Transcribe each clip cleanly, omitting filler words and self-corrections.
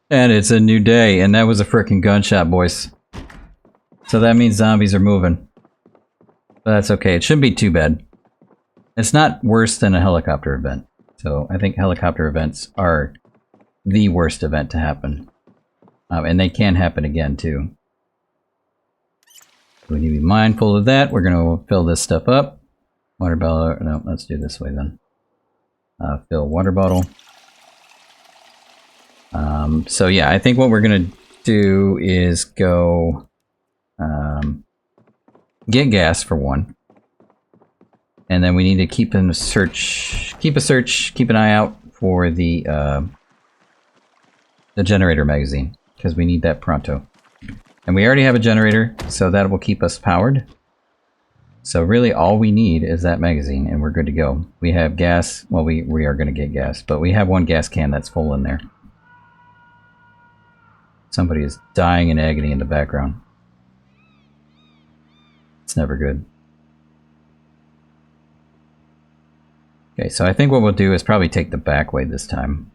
And it's a new day, and that was a frickin' gunshot, boys. So that means zombies are moving. But that's okay, it shouldn't be too bad. It's not worse than a helicopter event. So I think helicopter events are the worst event to happen. And they can happen again, too. We need to be mindful of that. We're going to fill this stuff up. Water bottle. No, let's do this way then. Fill water bottle. So yeah, I think what we're going to do is go get gas for one. And then we need to keep a search, keep an eye out for the generator magazine, because we need that pronto. And we already have a generator, so that will keep us powered. So really all we need is that magazine, and we're good to go. We have gas, well we are going to get gas, but we have one gas can that's full in there. Somebody is dying in agony in the background. It's never good. Okay, so I think what we'll do is probably take the back way this time.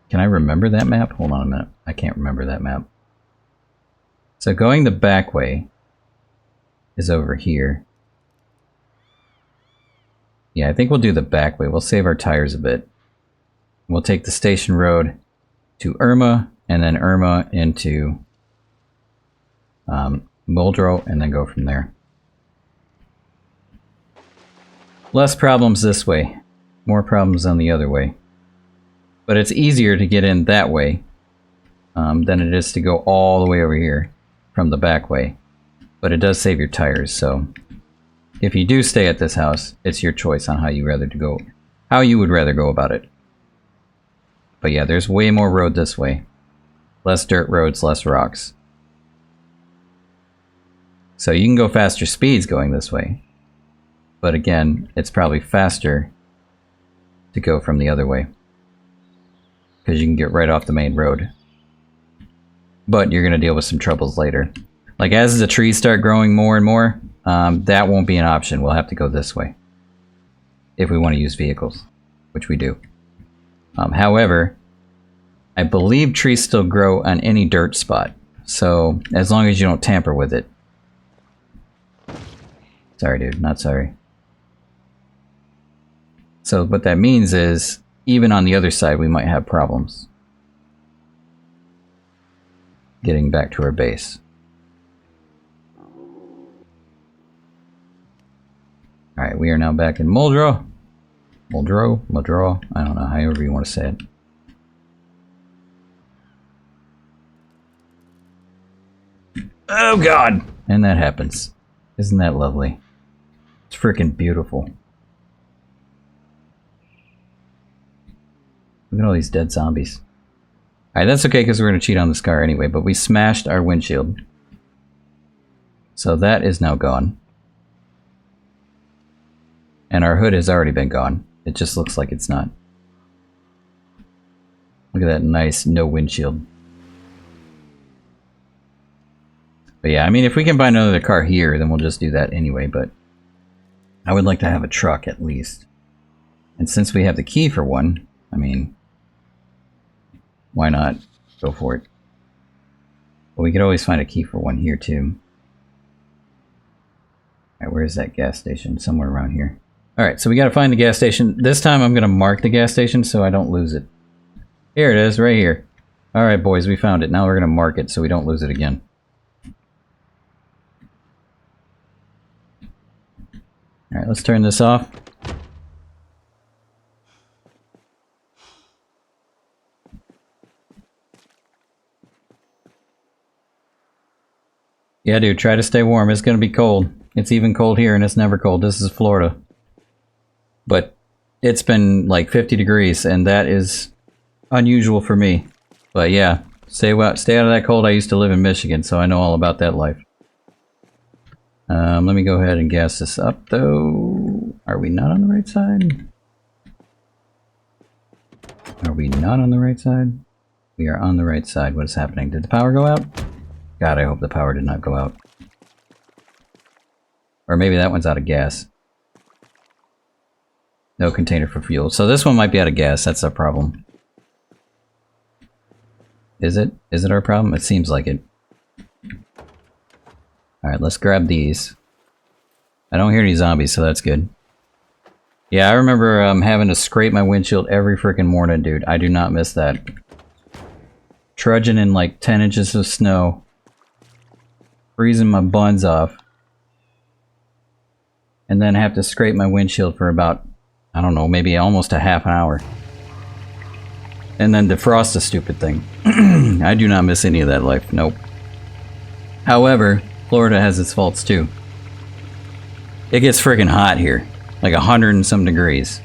Can I remember that map? Hold on a minute. I can't remember that map. So going the back way is over here. Yeah, I think we'll do the back way. We'll save our tires a bit. We'll take the station road to Irma, and then Irma into Muldrow, and then go from there. Less problems this way, more problems on the other way. But it's easier to get in that way than it is to go all the way over here from the back way. But it does save your tires, so if you do stay at this house, it's your choice on how you would rather go about it. But yeah, there's way more road this way. Less dirt roads, less rocks. So you can go faster speeds going this way. But again, it's probably faster to go from the other way, because you can get right off the main road. But you're going to deal with some troubles later. Like as the trees start growing more and more, that won't be an option. We'll have to go this way if we want to use vehicles, which we do. However, I believe trees still grow on any dirt spot. So as long as you don't tamper with it. Sorry, dude. Not sorry. So what that means is, even on the other side, we might have problems getting back to our base. Alright, we are now back in Muldrow. Muldrow, I don't know, however you want to say it. Oh god! And that happens. Isn't that lovely? It's freaking beautiful. Look at all these dead zombies. Alright, that's okay because we're going to cheat on this car anyway, but we smashed our windshield. So that is now gone. And our hood has already been gone. It just looks like it's not. Look at that nice no windshield. But yeah, I mean, if we can find another car here, then we'll just do that anyway, but I would like to have a truck at least. And since we have the key for one, I mean, why not go for it? But we could always find a key for one here too. Alright, where is that gas station? Somewhere around here. Alright, so we gotta find the gas station. This time I'm gonna mark the gas station so I don't lose it. Here it is, right here. Alright boys, we found it. Now we're gonna mark it so we don't lose it again. Alright, let's turn this off. Yeah, dude, try to stay warm. It's gonna be cold. It's even cold here, and it's never cold. This is Florida. But it's been like 50 degrees, and that is unusual for me. But yeah, stay out of that cold. I used to live in Michigan, so I know all about that life. Let me go ahead and gas this up, though. Are we not on the right side? Are we not on the right side? We are on the right side. What is happening? Did the power go out? God, I hope the power did not go out. Or maybe that one's out of gas. No container for fuel. So this one might be out of gas. That's our problem. Is it? Is it our problem? It seems like it. Alright, let's grab these. I don't hear any zombies, so that's good. Yeah, I remember having to scrape my windshield every freaking morning, dude. I do not miss that. Trudging in like 10 inches of snow. Freezing my buns off. And then have to scrape my windshield for about, I don't know, maybe almost a half an hour. And then defrost the stupid thing. I do not miss any of that life, nope. However, Florida has its faults too. It gets friggin' hot here. Like 100 and some degrees.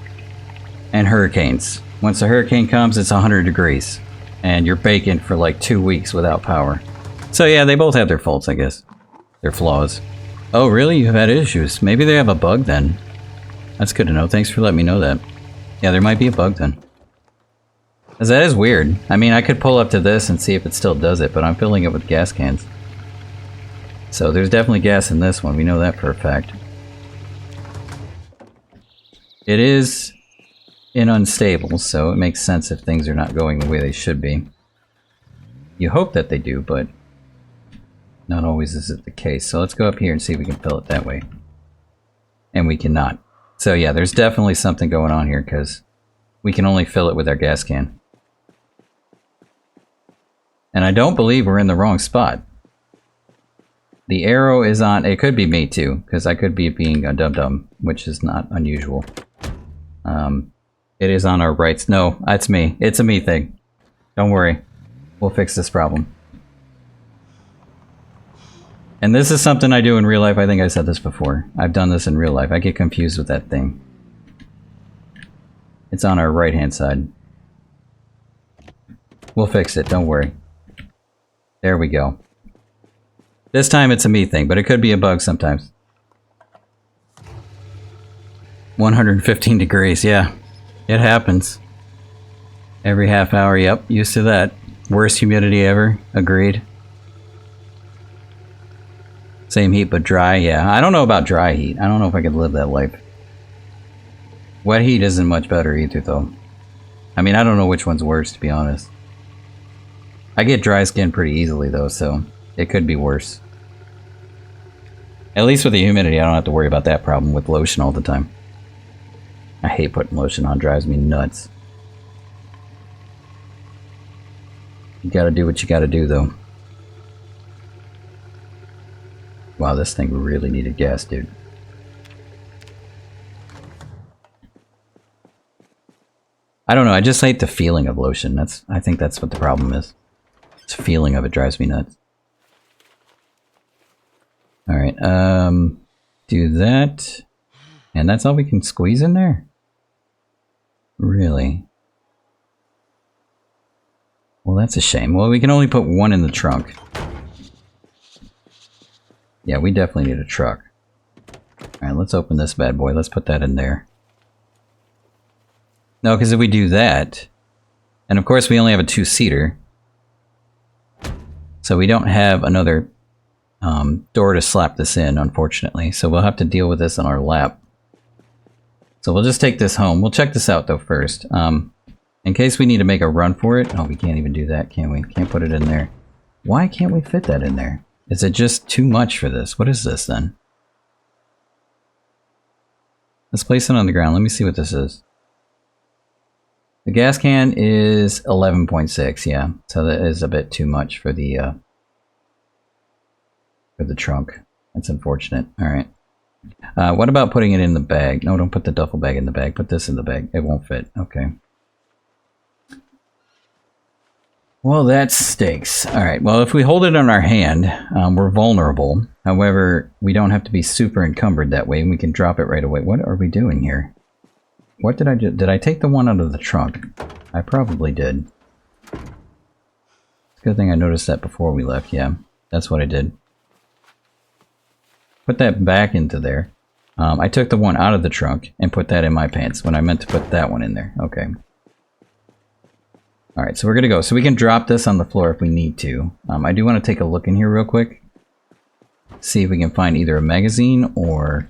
And hurricanes. Once a hurricane comes, it's 100 degrees. And you're baking for like 2 weeks without power. So yeah, they both have their faults, I guess. Their flaws. Oh really? You've had issues. Maybe they have a bug then. That's good to know. Thanks for letting me know that. Yeah, there might be a bug then. Because that is weird. I mean, I could pull up to this and see if it still does it, but I'm filling it with gas cans. So there's definitely gas in this one. We know that for a fact. It is unstable, so it makes sense if things are not going the way they should be. You hope that they do, but not always is it the case. So let's go up here and see if we can fill it that way. And we cannot. So yeah, there's definitely something going on here because we can only fill it with our gas can. And I don't believe we're in the wrong spot. The arrow is on, it could be me too, because I could be being a dum-dum, which is not unusual. It is on our rights. No, that's me. It's a me thing. Don't worry. We'll fix this problem. And this is something I do in real life. I think I said this before. I've done this in real life. I get confused with that thing. It's on our right-hand side. We'll fix it. Don't worry. There we go. This time it's a me thing, but it could be a bug sometimes. 115 degrees, yeah. It happens. Every half hour, yep. Used to that. Worst humidity ever. Agreed. Same heat, but dry, yeah. I don't know about dry heat. I don't know if I could live that life. Wet heat isn't much better either, though. I mean, I don't know which one's worse, to be honest. I get dry skin pretty easily, though, so it could be worse. At least with the humidity, I don't have to worry about that problem with lotion all the time. I hate putting lotion on, drives me nuts. You gotta do what you gotta do, though. Wow, this thing really needed gas, dude. I don't know, I just hate the feeling of lotion. I think that's what the problem is. The feeling of it drives me nuts. Alright, do that. And that's all we can squeeze in there? Really? Well, that's a shame. Well, we can only put one in the trunk. Yeah, we definitely need a truck. Alright, let's open this bad boy. Let's put that in there. No, because if we do that... And of course we only have a two-seater. So we don't have another door to slap this in, unfortunately. So we'll have to deal with this on our lap. So we'll just take this home. We'll check this out though first. In case we need to make a run for it. Oh, we can't even do that, can we? Can't put it in there. Why can't we fit that in there? Is it just too much for this? What is this then? Let's place it on the ground. Let me see what this is. The gas can is 11.6, yeah. So that is a bit too much for the trunk. That's unfortunate. Alright. What about putting it in the bag? No, don't put the duffel bag in the bag. Put this in the bag. It won't fit. Okay. Well, that stinks. Alright, well, if we hold it in our hand, we're vulnerable. However, we don't have to be super encumbered that way, and we can drop it right away. What are we doing here? What did I do? Did I take the one out of the trunk? I probably did. It's a good thing I noticed that before we left. Yeah, that's what I did. Put that back into there. I took the one out of the trunk and put that in my pants when I meant to put that one in there. Okay. Alright, so we're gonna go. So we can drop this on the floor if we need to. I do want to take a look in here real quick. See if we can find either a magazine or...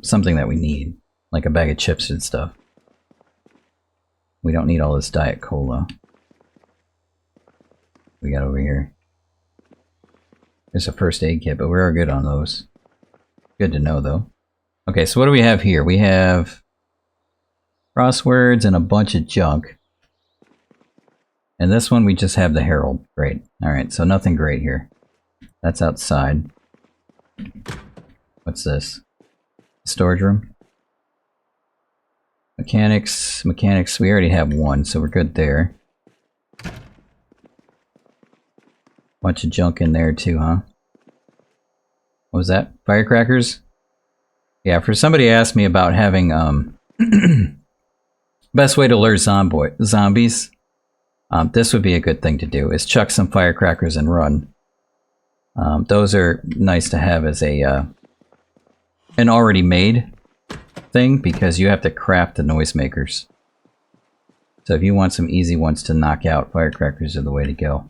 something that we need. Like a bag of chips and stuff. We don't need all this Diet Cola. We got over here. There's a first aid kit, but we are good on those. Good to know, though. Okay, so what do we have here? We have crosswords and a bunch of junk. And this one, we just have the Herald. Great. Alright, so nothing great here. That's outside. What's this? Storage room? Mechanics. Mechanics, we already have one, so we're good there. Bunch of junk in there too, huh? What was that? Firecrackers? Yeah, for somebody asked me about having, best way to lure zombies. This would be a good thing to do, is chuck some firecrackers and run. Those are nice to have as a, an already made thing, because you have to craft the noisemakers. So if you want some easy ones to knock out, firecrackers are the way to go.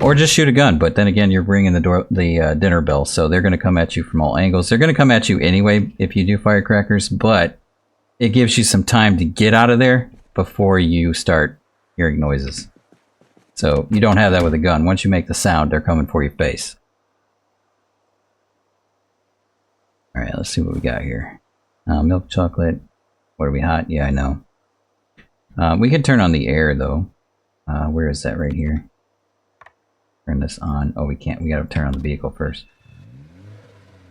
Or just shoot a gun, but then again, you're ringing the dinner bell, so they're going to come at you from all angles. They're going to come at you anyway if you do firecrackers, but it gives you some time to get out of there before you start hearing noises. So you don't have that with a gun. Once you make the sound, they're coming for your face. Alright, let's see what we got here. Milk chocolate. What are we, hot? Yeah, I know. We could turn on the air, though. Where is that? Right here. Turn this on. Oh, we can't. We gotta turn on the vehicle first.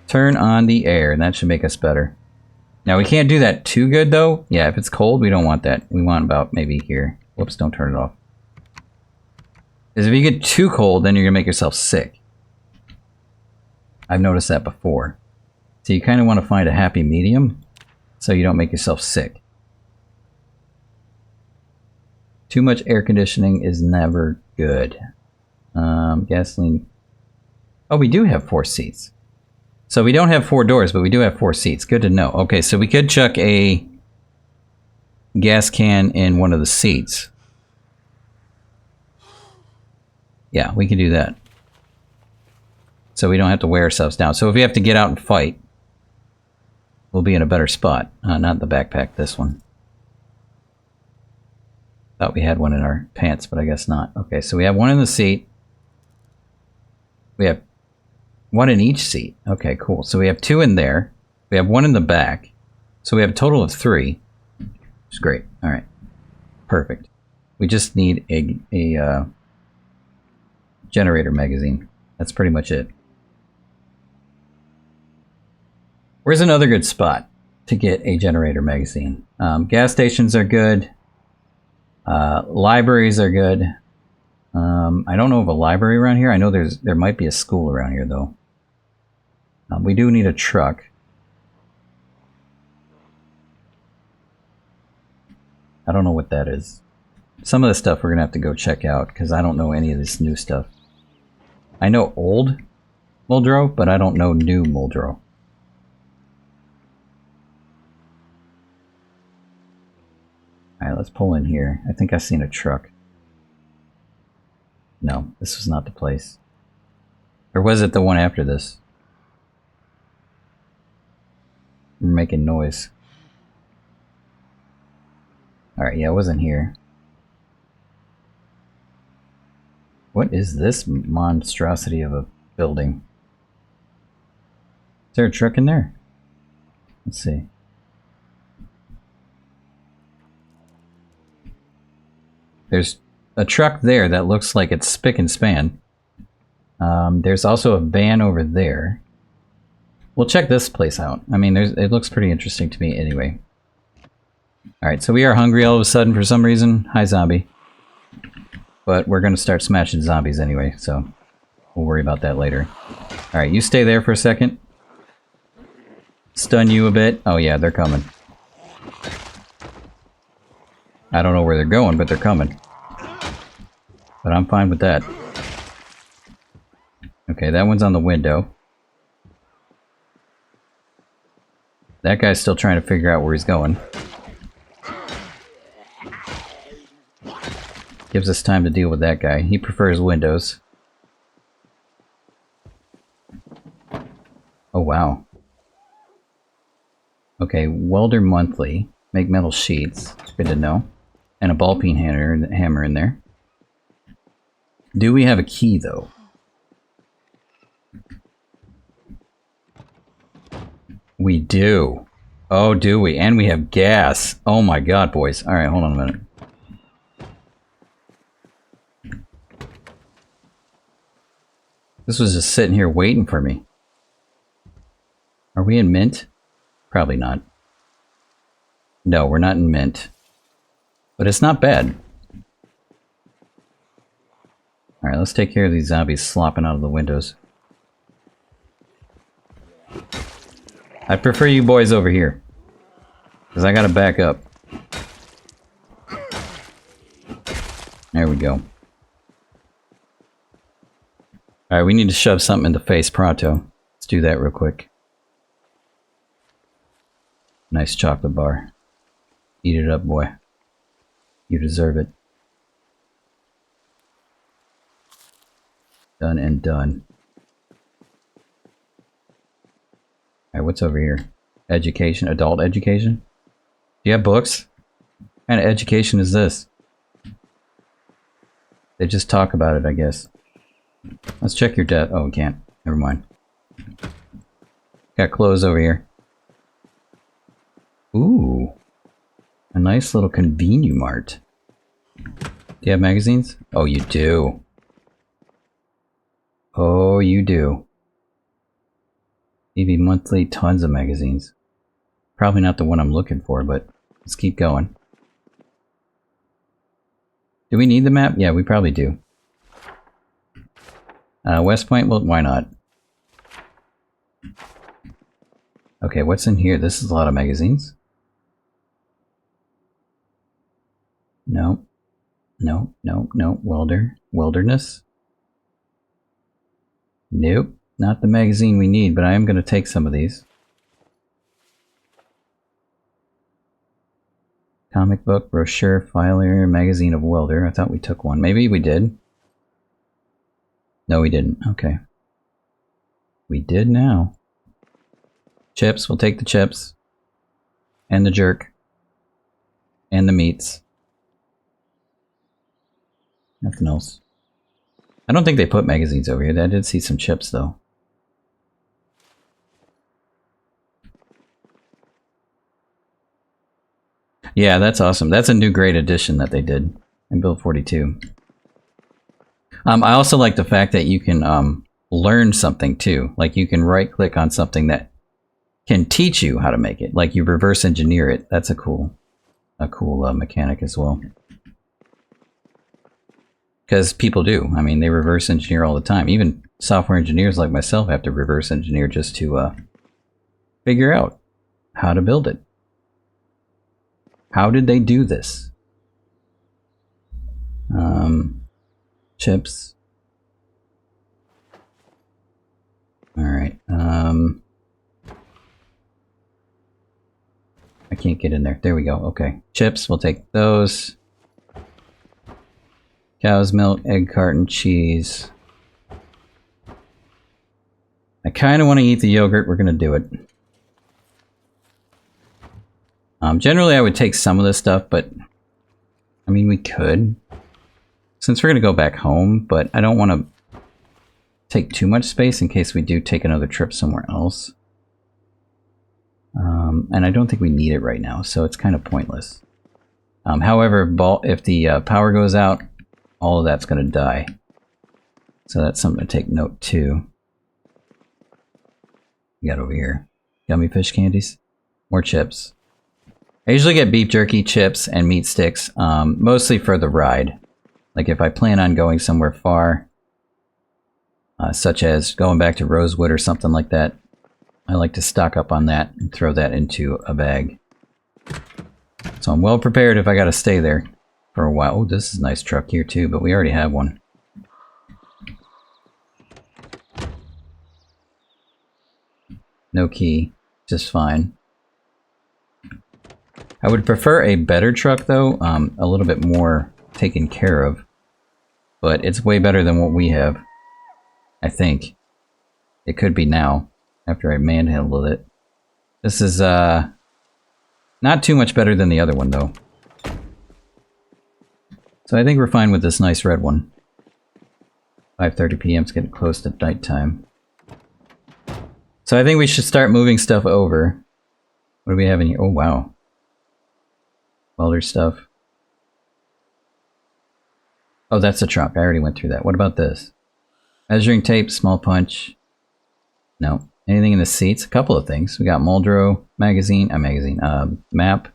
Turn on the air, and that should make us better. Now, we can't do that too good, though. Yeah, if it's cold, we don't want that. We want about maybe here. Whoops, don't turn it off. Because if you get too cold, then you're gonna make yourself sick. I've noticed that before. So you kind of want to find a happy medium, so you don't make yourself sick. Too much air conditioning is never good. Gasoline. Oh, we do have 4 seats. So we don't have 4 doors, but we do have 4 seats. Good to know. Okay, so we could chuck a gas can in one of the seats. Yeah, we can do that. So we don't have to wear ourselves down. So if we have to get out and fight, we'll be in a better spot. Not the backpack, this one. Thought we had one in our pants, but I guess not. Okay, so we have one in the seat. We have one in each seat. Okay, cool. So we have 2 in there. We have 1 in the back. So we have a total of 3. Which is great. All right. Perfect. We just need a generator magazine. That's pretty much it. Where's another good spot to get a generator magazine? Gas stations are good. Libraries are good. I don't know of a library around here. I know there might be a school around here, though. We do need a truck. I don't know what that is. Some of the stuff we're going to have to go check out, because I don't know any of this new stuff. I know old Muldrow, but I don't know new Muldrow. Alright, let's pull in here. I think I've seen a truck. No, this was not the place. Or was it the one after this? We're making noise. Alright, yeah, it wasn't here. What is this monstrosity of a building? Is there a truck in there? Let's see. There's a truck there that looks like it's spick and span. There's also a van over there. We'll check this place out. I mean, it looks pretty interesting to me anyway. Alright, so we are hungry all of a sudden for some reason. Hi, zombie. But we're going to start smashing zombies anyway, so we'll worry about that later. Alright, you stay there for a second. Stun you a bit. Oh yeah, they're coming. I don't know where they're going, but they're coming. But I'm fine with that. Okay, that one's on the window. That guy's still trying to figure out where he's going. Gives us time to deal with that guy. He prefers windows. Oh, wow. Okay, Welder Monthly. Make metal sheets. Good to know. And a ball peen hammer in there. Do we have a key, though? We do. Oh, do we? And we have gas. Oh my god, boys. Alright, hold on a minute. This was just sitting here waiting for me. Are we in mint? Probably not. No, we're not in mint. But it's not bad. Alright, let's take care of these zombies slopping out of the windows. I prefer you boys over here. Because I gotta back up. There we go. Alright, we need to shove something in the face pronto. Let's do that real quick. Nice chocolate bar. Eat it up, boy. You deserve it. Done and done. Alright, what's over here? Education, adult education? Do you have books? What kind of education is this? They just talk about it, I guess. Let's check your debt. Oh, we can't. Never mind. Got clothes over here. Ooh. A nice little Convenumart. Do you have magazines? Oh, you do. Oh, you do. EV Monthly, tons of magazines. Probably not the one I'm looking for, but let's keep going. Do we need the map? Yeah, we probably do. West Point, well, why not? Okay, what's in here? This is a lot of magazines. No. No, no, no. Wilderness. Nope. Not the magazine we need, but I am going to take some of these. Comic book, brochure, filer, magazine of welder. I thought we took one. Maybe we did. No, we didn't. Okay. We did now. Chips. We'll take the chips. And the jerk. And the meats. Nothing else. I don't think they put magazines over here. I did see some chips, though. Yeah, that's awesome. That's a new great addition that they did in Build 42. I also like the fact that you can learn something too. Like you can right click on something that can teach you how to make it. Like you reverse engineer it. That's a cool mechanic as well. Because people do. I mean, they reverse engineer all the time. Even software engineers like myself have to reverse engineer just to figure out how to build it. How did they do this? Chips. Alright. I can't get in there. There we go. Okay. Chips, we'll take those. Cow's milk, egg carton, cheese. I kind of want to eat the yogurt. We're going to do it. Generally, I would take some of this stuff, but I mean, we could. Since we're going to go back home, but I don't want to take too much space in case we do take another trip somewhere else. And I don't think we need it right now, so it's kind of pointless. However, if the power goes out, all of that's going to die. So that's something to take note too. We got over here. Gummy fish candies. More chips. I usually get beef jerky, chips, and meat sticks, mostly for the ride. Like if I plan on going somewhere far, such as going back to Rosewood or something like that, I like to stock up on that and throw that into a bag. So I'm well prepared if I gotta stay there for a while. Oh, this is a nice truck here too, but we already have one. No key, just fine. I would prefer a better truck though, a little bit more taken care of. But it's way better than what we have, I think. It could be now, after I manhandled it. This is, Not too much better than the other one, though. So I think we're fine with this nice red one. 5:30 p.m. is getting close to nighttime. So I think we should start moving stuff over. What do we have in here? Oh, wow. Welder stuff. Oh, that's the trunk. I already went through that. What about this? Measuring tape, small punch. No. Anything in the seats? A couple of things. We got Muldrow map.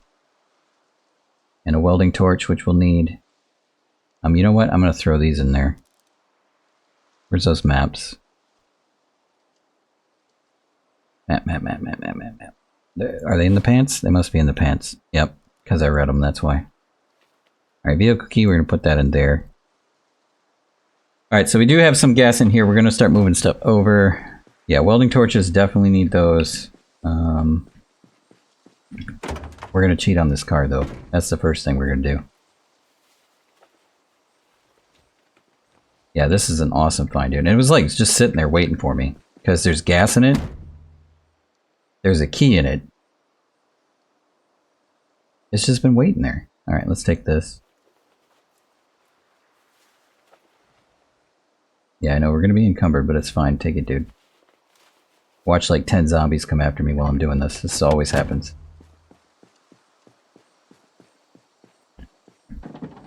And a welding torch, which we'll need. You know what? I'm going to throw these in there. Where's those maps? Map. Are they in the pants? They must be in the pants. Yep, because I read them, that's why. Alright, vehicle key, we're going to put that in there. Alright, so we do have some gas in here. We're going to start moving stuff over. Yeah, welding torches, definitely need those. We're going to cheat on this car, though. That's the first thing we're going to do. Yeah, this is an awesome find, dude. And it was like just sitting there waiting for me. Because there's gas in it. There's a key in it. It's just been waiting there. Alright, let's take this. Yeah, I know we're going to be encumbered, but it's fine. Take it, dude. Watch like 10 zombies come after me while I'm doing this. This always happens.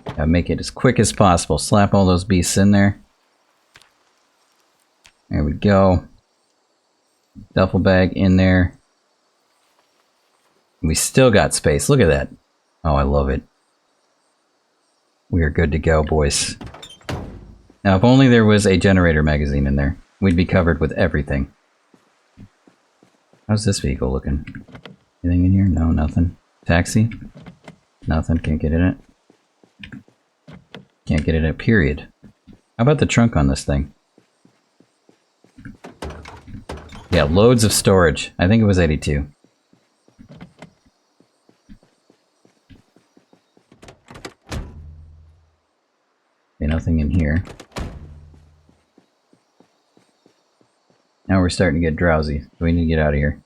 Gotta make it as quick as possible. Slap all those beasts in there. There we go. Duffel bag in there. We still got space. Look at that. Oh, I love it. We are good to go, boys. Now, if only there was a generator magazine in there, we'd be covered with everything. How's this vehicle looking? Anything in here? No, nothing. Taxi? Nothing. Can't get in it. Can't get in it, period. How about the trunk on this thing? Yeah, loads of storage. I think it was 82. Okay, nothing in here. Now we're starting to get drowsy, so we need to get out of here.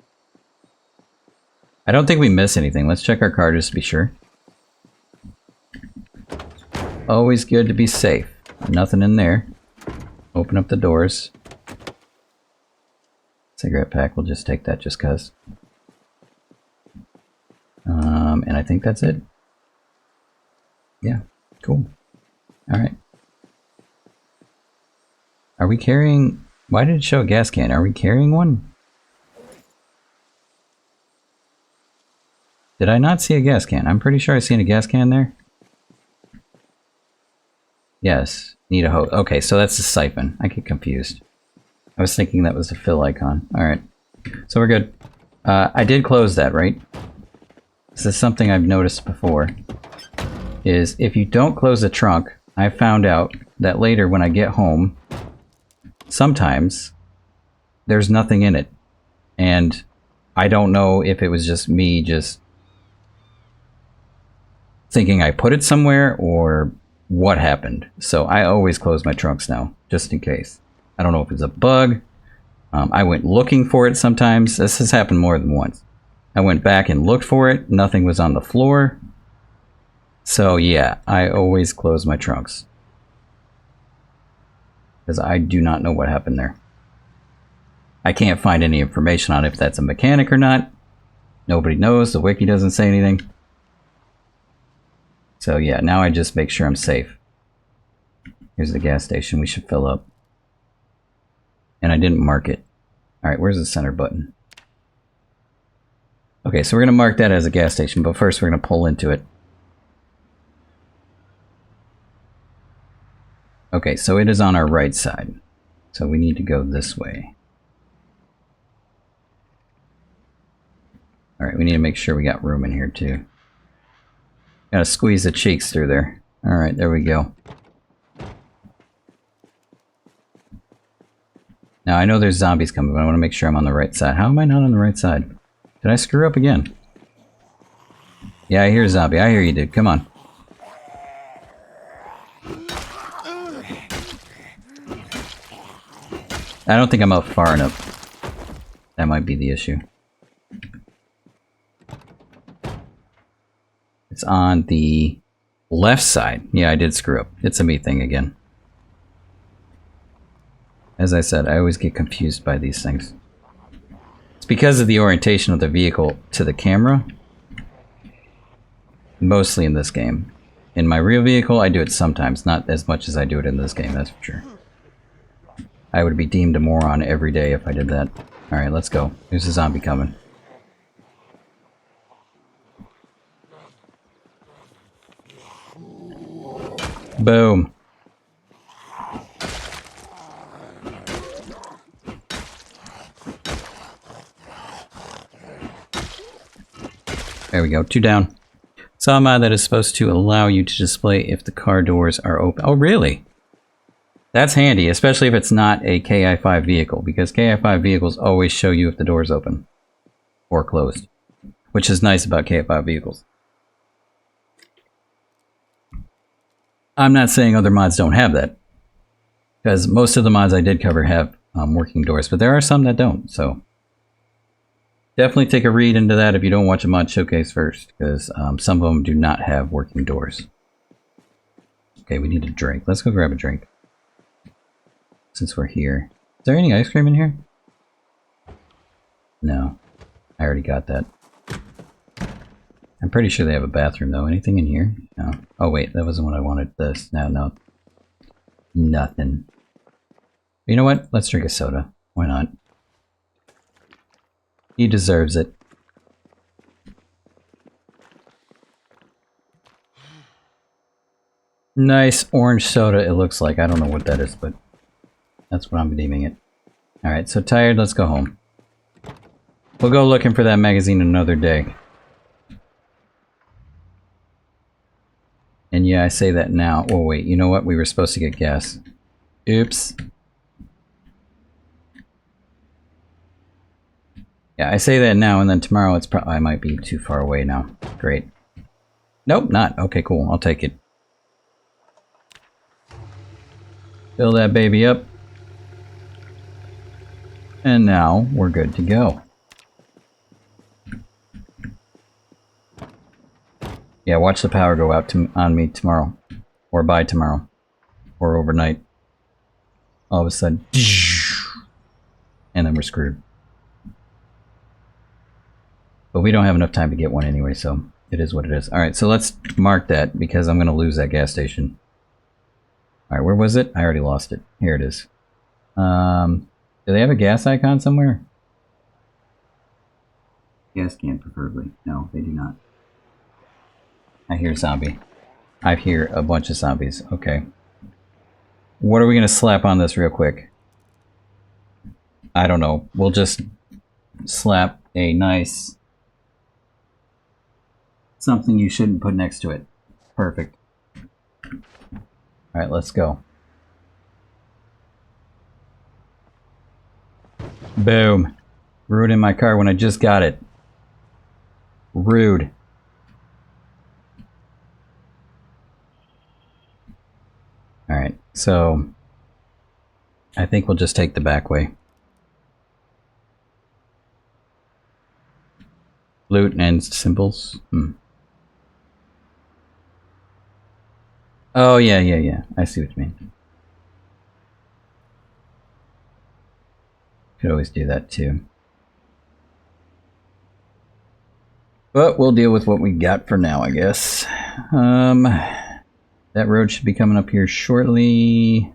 I don't think we miss anything. Let's check our car just to be sure. Always good to be safe. Nothing in there. Open up the doors. Cigarette pack, we'll just take that just cuz. And I think that's it. Yeah, cool. Alright. Are we carrying... Why did it show a gas can? Are we carrying one? Did I not see a gas can? I'm pretty sure I seen a gas can there. Yes. Need a hose. Okay, so that's the siphon. I get confused. I was thinking that was the fill icon. Alright. So we're good. I did close that, right? This is something I've noticed before. Is if you don't close the trunk, I found out that later when I get home, sometimes there's nothing in it. And I don't know if it was just me just thinking I put it somewhere or what happened. So I always close my trunks now, just in case. I don't know if it's a bug. I went looking for it sometimes. This has happened more than once. I went back and looked for it. Nothing was on the floor. So yeah, I always close my trunks. Because I do not know what happened there. I can't find any information on if that's a mechanic or not. Nobody knows. The wiki doesn't say anything. So yeah, now I just make sure I'm safe. Here's the gas station. We should fill up. And I didn't mark it. Alright, where's the center button? Okay, so we're going to mark that as a gas station, but first we're going to pull into it. Okay, so it is on our right side. So we need to go this way. Alright, we need to make sure we got room in here too. Gotta squeeze the cheeks through there. Alright, there we go. Now I know there's zombies coming, but I want to make sure I'm on the right side. How am I not on the right side? Did I screw up again? Yeah, I hear a zombie. I hear you, dude. Come on. I don't think I'm up far enough. That might be the issue. It's on the left side. Yeah, I did screw up. It's a me thing again. As I said, I always get confused by these things. It's because of the orientation of the vehicle to the camera. Mostly in this game. In my real vehicle, I do it sometimes. Not as much as I do it in this game, that's for sure. I would be deemed a moron every day if I did that. Alright, let's go. There's a zombie coming. Boom. There we go, 2 down. Saw a mod that is supposed to allow you to display if the car doors are open. Oh, really? That's handy, especially if it's not a KI5 vehicle, because KI5 vehicles always show you if the door's open or closed, which is nice about KI5 vehicles. I'm not saying other mods don't have that, because most of the mods I did cover have working doors, but there are some that don't, so definitely take a read into that if you don't watch a mod showcase first, because some of them do not have working doors. Okay, we need a drink. Let's go grab a drink. Since we're here. Is there any ice cream in here? No. I already got that. I'm pretty sure they have a bathroom though. Anything in here? No. Oh wait, that wasn't what I wanted. This. No. Nothing. You know what? Let's drink a soda. Why not? He deserves it. Nice orange soda it looks like. I don't know what that is, but that's what I'm deeming it. Alright, so tired, let's go home. We'll go looking for that magazine another day. And yeah, I say that now. Oh wait, you know what? We were supposed to get gas. Oops. Yeah, I say that now, and then tomorrow it's I might be too far away now. Great. Nope, not. Okay, cool. I'll take it. Fill that baby up. And now we're good to go. Yeah, watch the power go out on me tomorrow. Or by tomorrow. Or overnight. All of a sudden. And then we're screwed. But we don't have enough time to get one anyway, so it is what it is. Alright, so let's mark that because I'm going to lose that gas station. Alright, where was it? I already lost it. Here it is. Do they have a gas icon somewhere? Gas can, preferably. No, they do not. I hear zombie. I hear a bunch of zombies. Okay. What are we going to slap on this real quick? I don't know. We'll just slap a nice... something you shouldn't put next to it. Perfect. Alright, let's go. Boom. Ruining my car when I just got it. Rude. Alright, so... I think we'll just take the back way. Loot and symbols. Oh, yeah. I see what you mean. Could always do that too. But we'll deal with what we got for now, I guess. That road should be coming up here shortly.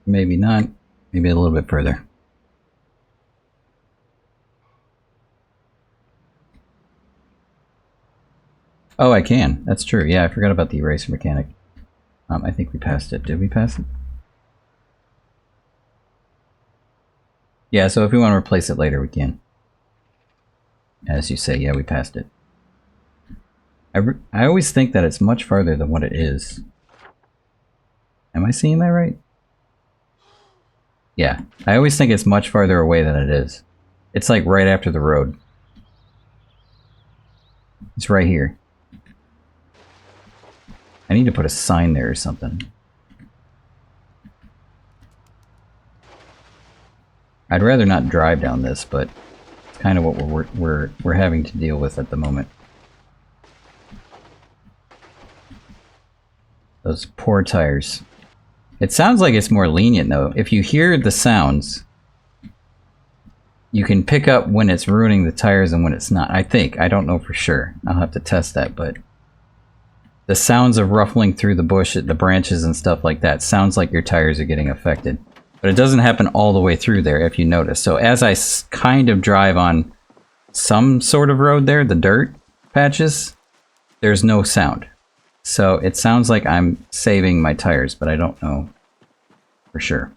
Maybe not. Maybe a little bit further. Oh, I can. That's true. Yeah, I forgot about the eraser mechanic. I think we passed it. Did we pass it? Yeah, so if we want to replace it later, we can. As you say, yeah, we passed it. I always think that it's much farther than what it is. Am I seeing that right? Yeah, I always think it's much farther away than it is. It's like right after the road. It's right here. I need to put a sign there or something. I'd rather not drive down this, but it's kind of what we're having to deal with at the moment. Those poor tires. It sounds like it's more lenient though. If you hear the sounds, you can pick up when it's ruining the tires and when it's not. I think. I don't know for sure. I'll have to test that, but the sounds of ruffling through the bush, the branches and stuff like that sounds like your tires are getting affected. But it doesn't happen all the way through there, if you notice. So as I kind of drive on some sort of road there, the dirt patches, there's no sound. So it sounds like I'm saving my tires, but I don't know for sure.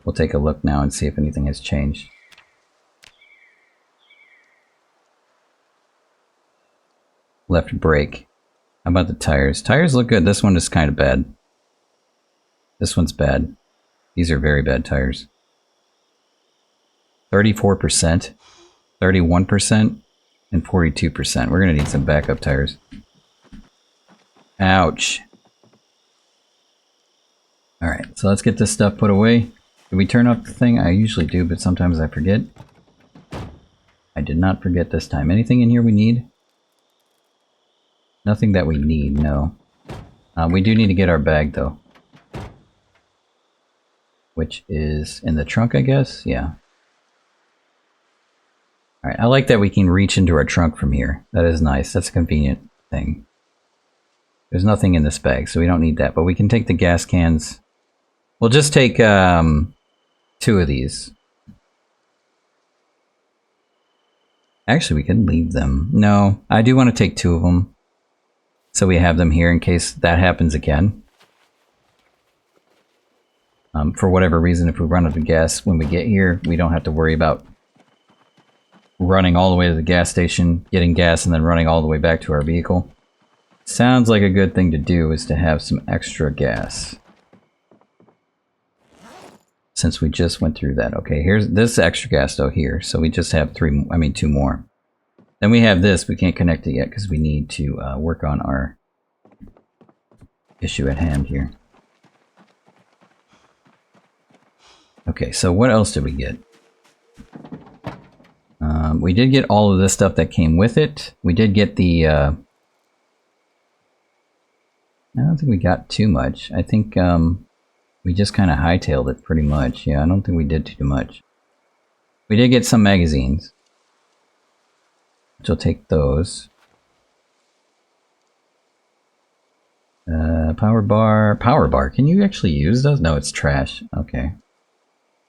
We'll take a look now and see if anything has changed. Left brake. How about the tires? Tires look good. This one is kind of bad. This one's bad. These are very bad tires. 34%, 31%, and 42%. We're going to need some backup tires. Ouch. Alright, so let's get this stuff put away. Did we turn off the thing? I usually do, but sometimes I forget. I did not forget this time. Anything in here we need? Nothing that we need, no. We do need to get our bag, though. Which is in the trunk, I guess? Yeah. Alright, I like that we can reach into our trunk from here. That is nice. That's a convenient thing. There's nothing in this bag, so we don't need that. But we can take the gas cans. We'll just take 2 of these. Actually, we can leave them. No, I do want to take 2 of them. So we have them here in case that happens again. For whatever reason, if we run out of gas when we get here, we don't have to worry about running all the way to the gas station, getting gas, and then running all the way back to our vehicle. Sounds like a good thing to do is to have some extra gas. Since we just went through that. Okay, here's this extra gas though here. So we just have 2 more. Then we have this. We can't connect it yet because we need to work on our issue at hand here. Okay, so what else did we get? We did get all of this stuff that came with it. We did get the... I don't think we got too much. I think we just kind of hightailed it pretty much. Yeah, I don't think we did too much. We did get some magazines. Which we'll take those. Power bar. Power bar. Can you actually use those? No, it's trash. Okay. I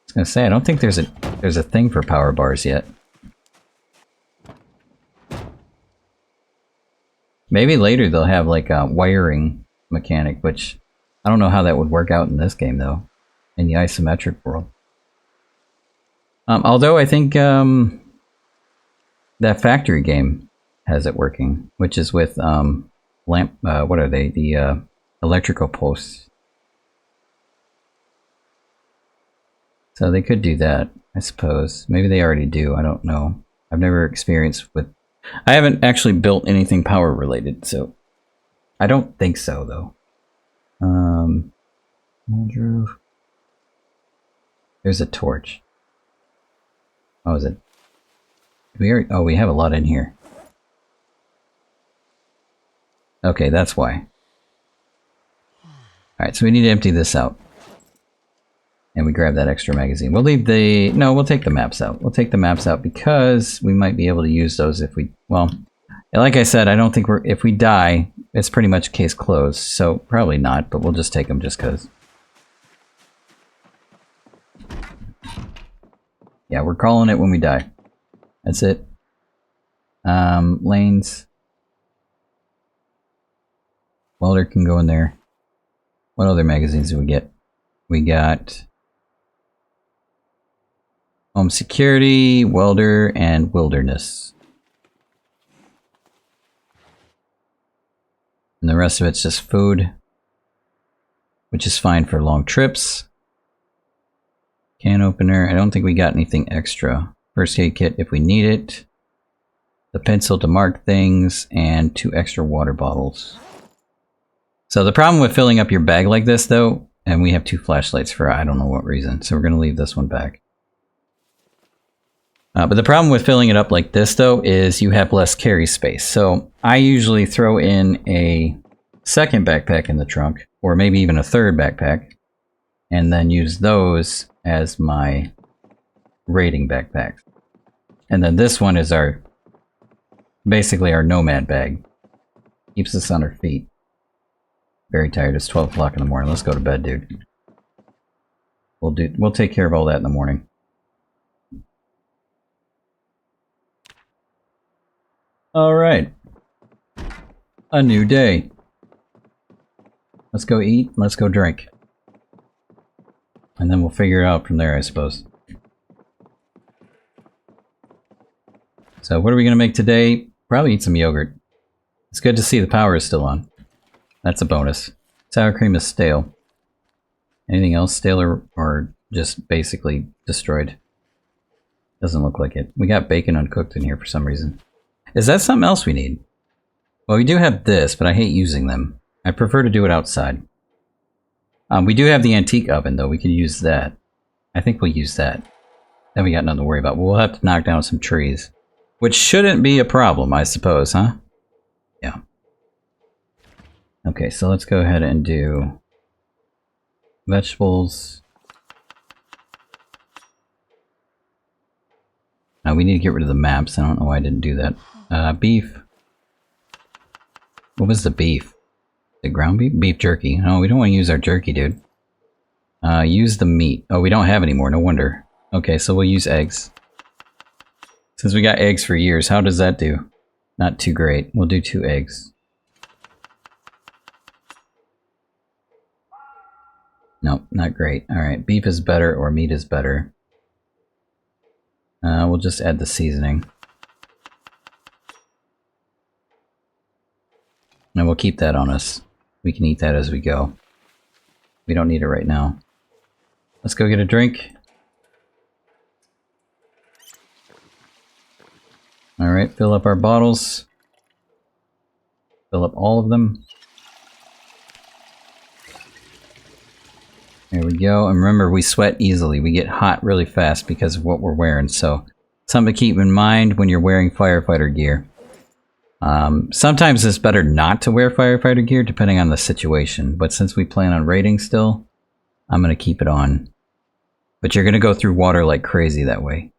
was gonna say, I don't think there's a thing for power bars yet. Maybe later they'll have like a wiring mechanic, which I don't know how that would work out in this game though, in the isometric world. Although I think that factory game has it working, which is with what are they? The electrical posts. So they could do that, I suppose. Maybe they already do. I don't know. I've never experienced with. I haven't actually built anything power related, so I don't think so though. There's a torch. Oh, is it? Oh, we have a lot in here. Okay, that's why. Alright, so we need to empty this out. And we grab that extra magazine. We'll leave the... No, we'll take the maps out. We'll take the maps out because we might be able to use those if we... Well, like I said, I don't think we're... If we die, it's pretty much case closed. So, probably not, but we'll just take them just because. Yeah, we're calling it when we die. That's it. Lanes. Welder can go in there. What other magazines do we get? We got Home Security, Welder, and Wilderness. And the rest of it's just food, which is fine for long trips. Can opener. I don't think we got anything extra. First aid kit if we need it. The pencil to mark things, and 2 extra water bottles. So the problem with filling up your bag like this though, and we have 2 flashlights for I don't know what reason, so we're going to leave this one back. But the problem with filling it up like this though is you have less carry space. So I usually throw in a second backpack in the trunk, or maybe even a third backpack, and then use those as my raiding backpacks. And then this one is our, basically our nomad bag. Keeps us on our feet. Very tired. It's 12 o'clock in the morning. Let's go to bed, dude. We'll take care of all that in the morning. All right. A new day. Let's go eat. Let's go drink. And then we'll figure it out from there, I suppose. So what are we going to make today? Probably eat some yogurt. It's good to see the power is still on. That's a bonus. Sour cream is stale. Anything else stale or just basically destroyed? Doesn't look like it. We got bacon uncooked in here for some reason. Is that something else we need? Well, we do have this, but I hate using them. I prefer to do it outside. We do have the antique oven, though. We can use that. I think we'll use that. Then we got nothing to worry about. We'll have to knock down some trees. Which shouldn't be a problem, I suppose, huh? Yeah. Okay, so let's go ahead and do vegetables. Now we need to get rid of the maps. I don't know why I didn't do that. Beef. What was the beef? The ground beef? Beef jerky. No, we don't want to use our jerky, dude. Use the meat. Oh, we don't have any more. No wonder. Okay, so we'll use eggs. Since we got eggs for years, how does that do? Not too great. We'll do 2 eggs. Nope, not great. Alright, beef is better or meat is better. We'll just add the seasoning. And we'll keep that on us. We can eat that as we go. We don't need it right now. Let's go get a drink. Alright, fill up our bottles. Fill up all of them. There we go. And remember, we sweat easily. We get hot really fast because of what we're wearing. So, something to keep in mind when you're wearing firefighter gear. Sometimes it's better not to wear firefighter gear depending on the situation. But since we plan on raiding still, I'm going to keep it on. But you're going to go through water like crazy that way.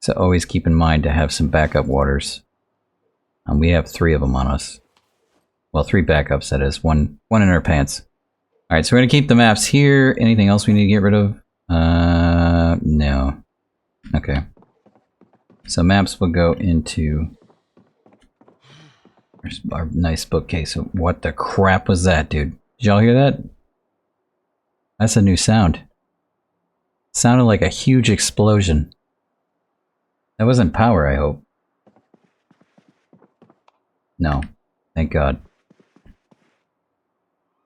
So always keep in mind to have some backup waters. We have 3 of them on us. Well, 3 backups, that is. One in our pants. Alright, so we're going to keep the maps here. Anything else we need to get rid of? No. Okay. So maps will go into our nice bookcase. What the crap was that, dude? Did y'all hear that? That's a new sound. Sounded like a huge explosion. That wasn't power, I hope. No. Thank God.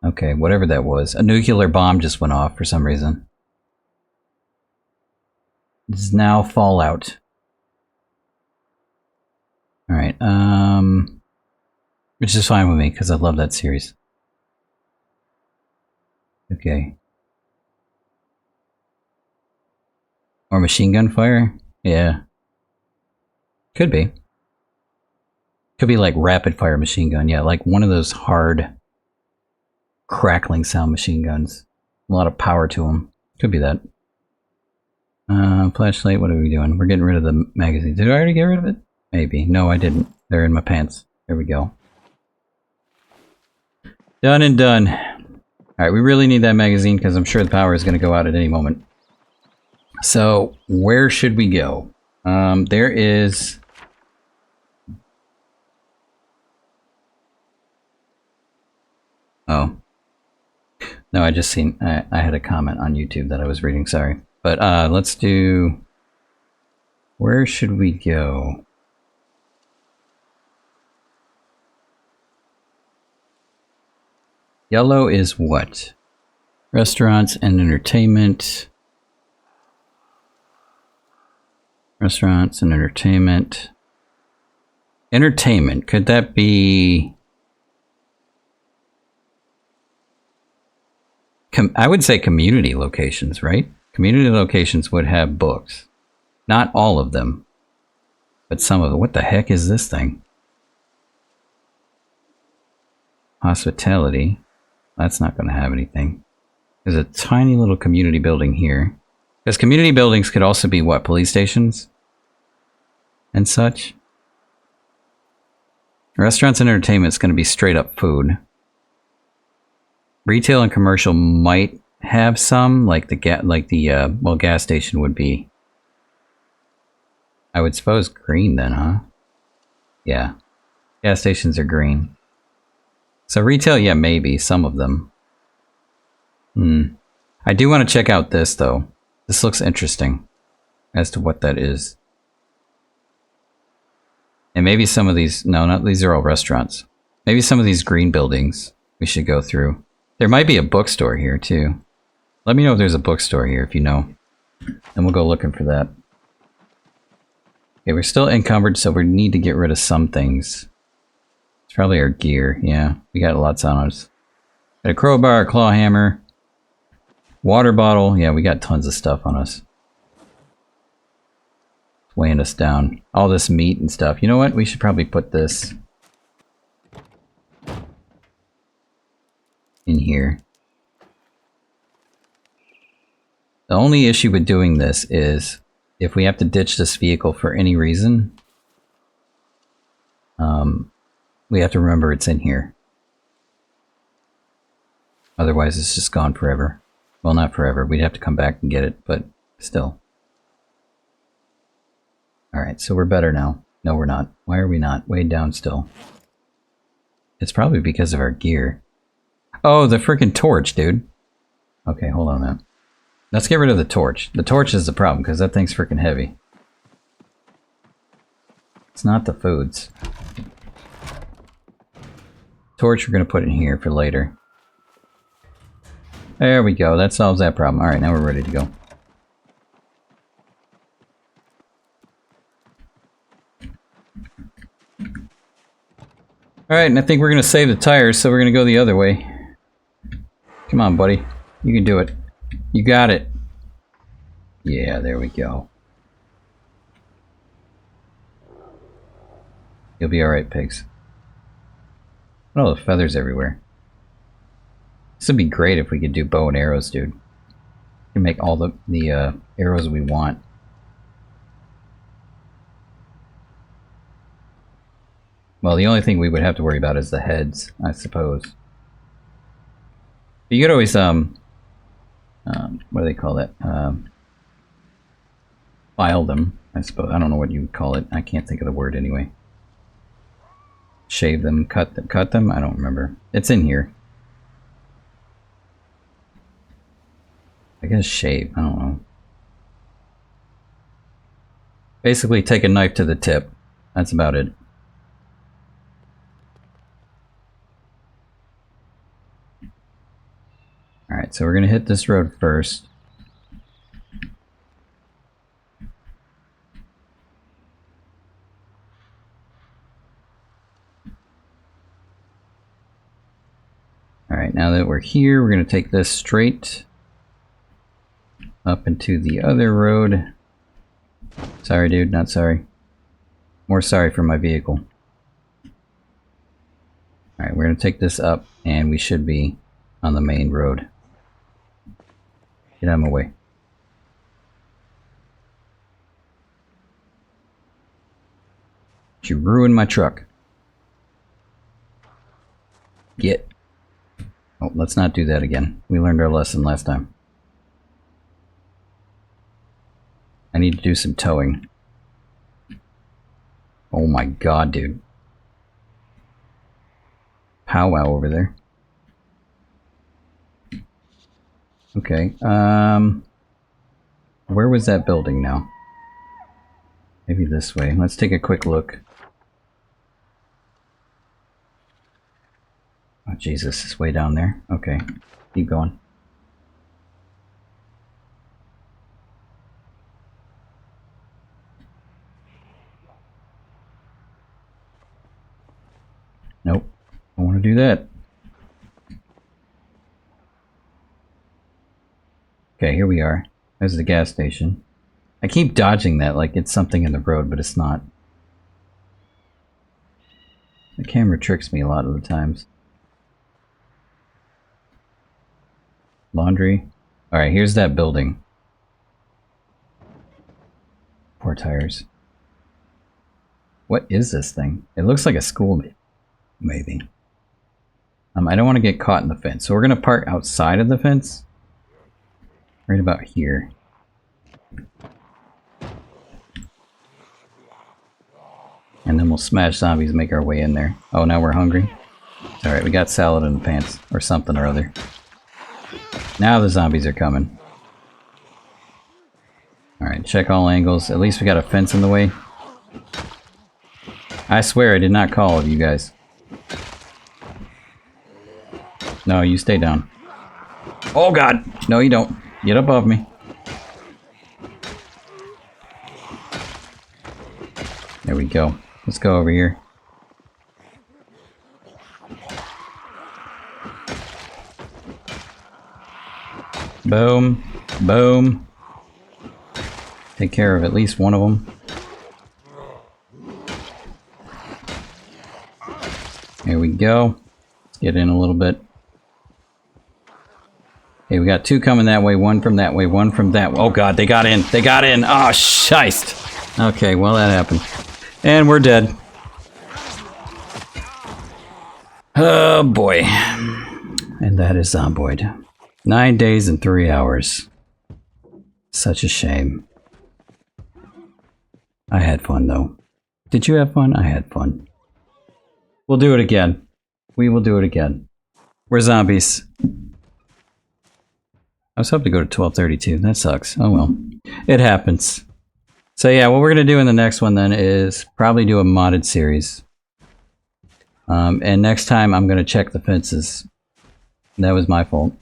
Okay, whatever that was. A nuclear bomb just went off for some reason. This is now Fallout. Alright, which is fine with me, because I love that series. Okay. Or machine gun fire? Yeah. Could be. Could be like rapid fire machine gun, yeah, like one of those hard crackling sound machine guns. A lot of power to them. Could be that. Flashlight, what are we doing? We're getting rid of the magazine. Did I already get rid of it? Maybe. No, I didn't. They're in my pants. There we go. Done and done. Alright, we really need that magazine because I'm sure the power is going to go out at any moment. So, where should we go? There is... Oh. No, I just seen... I had a comment on YouTube that I was reading, sorry. But, let's do... Where should we go? Yellow is what? Restaurants and entertainment. Restaurants and entertainment. Entertainment, could that be... I would say community locations, right? Community locations would have books. Not all of them, but some of them. What the heck is this thing? Hospitality. That's not going to have anything. There's a tiny little community building here. Because community buildings could also be, what, police stations? And such? Restaurants and entertainment is going to be straight up food. Retail and commercial might have some, like the well, gas station would be. I would suppose green then, huh? Yeah. Gas stations are green. So retail, yeah, maybe. Some of them. I do want to check out this, though. This looks interesting as to what that is. And maybe some of these... No, not these are all restaurants. Maybe some of these green buildings we should go through. There might be a bookstore here, too. Let me know if there's a bookstore here, if you know. And we'll go looking for that. Okay, we're still encumbered, so we need to get rid of some things. It's probably our gear. Yeah, we got lots on us. Got a crowbar, a claw hammer, water bottle. Yeah, we got tons of stuff on us. It's weighing us down. All this meat and stuff. You know what? We should probably put this in here. The only issue with doing this is if we have to ditch this vehicle for any reason, we have to remember it's in here. Otherwise, it's just gone forever. Well, not forever. We'd have to come back and get it, but still. Alright, so we're better now. No, we're not. Why are we not? Way down still. It's probably because of our gear. Oh, the freaking torch, dude. Okay, hold on now. Let's get rid of the torch. The torch is the problem, because that thing's freaking heavy. It's not the foods. Torch we're going to put in here for later. There we go. That solves that problem. Alright, now we're ready to go. Alright, and I think we're going to save the tires, so we're going to go the other way. Come on, buddy. You can do it. You got it. Yeah, there we go. You'll be alright, pigs. Look at all the feathers everywhere. This would be great if we could do bow and arrows, dude. We can make all the arrows we want. Well, the only thing we would have to worry about is the heads, I suppose. But you could always, what do they call that? File them, I suppose. I don't know what you would call it. I can't think of the word anyway. Shave them, cut them? I don't remember. It's in here. I guess shave, I don't know. Basically take a knife to the tip. That's about it. Alright, so we're gonna hit this road first. Alright, now that we're here, we're gonna take this straight up into the other road. Sorry, dude, not sorry. More sorry for my vehicle. Alright, we're gonna take this up, and we should be on the main road. Get out of my way. You ruined my truck. Get. Oh, let's not do that again. We learned our lesson last time. I need to do some towing. Oh my god, dude. Powwow over there. Okay, where was that building now? Maybe this way. Let's take a quick look. Oh, Jesus, it's way down there. Okay, keep going. Nope, I want to do that. Okay, here we are. There's the gas station. I keep dodging that like it's something in the road, but it's not. The camera tricks me a lot of the times. Laundry. Alright, here's that building. Poor tires. What is this thing? It looks like a school, maybe. I don't want to get caught in the fence, so we're going to park outside of the fence. Right about here. And then we'll smash zombies and make our way in there. Oh, now we're hungry? Alright, we got salad in the pants. Or something or other. Now the zombies are coming. Alright, check all angles. At least we got a fence in the way. I swear I did not call you guys. No, you stay down. Oh god! No, you don't. Get above me. There we go. Let's go over here. Boom. Boom. Take care of at least one of them. There we go. Let's get in a little bit. Okay, we got two coming that way, one from that way, one from that way. Oh god, they got in! They got in! Oh, shiced! Okay, well that happened. And we're dead. Oh boy. And that is Zomboid. 9 days and 3 hours. Such a shame. I had fun though. Did you have fun? I had fun. We'll do it again. We will do it again. We're zombies. I was hoping to go to 1232. That sucks. Oh well. It happens. So yeah, what we're going to do in the next one then is probably do a modded series. And next time I'm going to check the fences. That was my fault.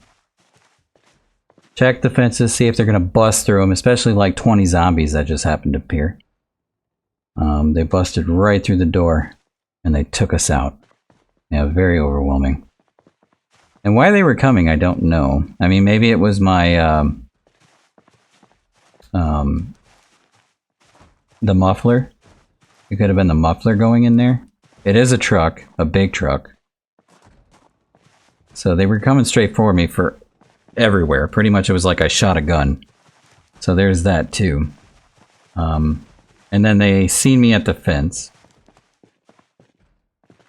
Check the fences, see if they're going to bust through them, especially like 20 zombies that just happened to appear. They busted right through the door and they took us out. Yeah, very overwhelming. And why they were coming, I don't know. I mean, maybe it was my the muffler. It could have been the muffler going in there. It is a truck, a big truck. So they were coming straight for me for everywhere. Pretty much it was like I shot a gun. So there's that too. And then they seen me at the fence.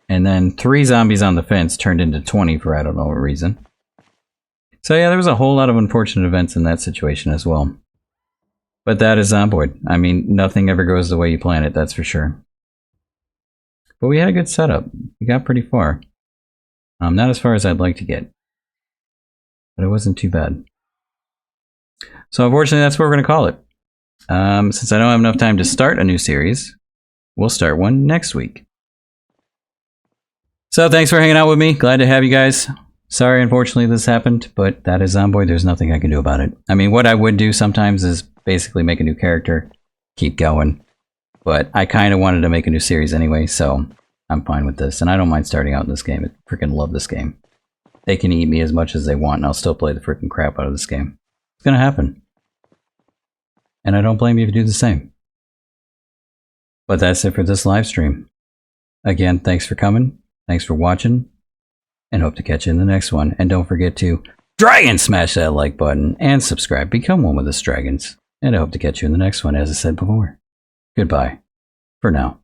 And then 3 zombies on the fence turned into 20 for I don't know what reason. So yeah, there was a whole lot of unfortunate events in that situation as well. But that is Zomboid. I mean, nothing ever goes the way you plan it, that's for sure. But we had a good setup. We got pretty far. Not as far as I'd like to get. But it wasn't too bad. So unfortunately, that's what we're going to call it. Since I don't have enough time to start a new series, we'll start one next week. So thanks for hanging out with me. Glad to have you guys. Sorry, unfortunately, this happened, but that is Zomboid. There's nothing I can do about it. I mean, what I would do sometimes is basically make a new character, keep going. But I kind of wanted to make a new series anyway, so I'm fine with this. And I don't mind starting out in this game. I freaking love this game. They can eat me as much as they want, and I'll still play the freaking crap out of this game. It's gonna happen. And I don't blame you if you do the same. But that's it for this live stream. Again, thanks for coming. Thanks for watching. And hope to catch you in the next one. And don't forget to dragon smash that like button and subscribe. Become one with us dragons. And I hope to catch you in the next one, as I said before. Goodbye. For now.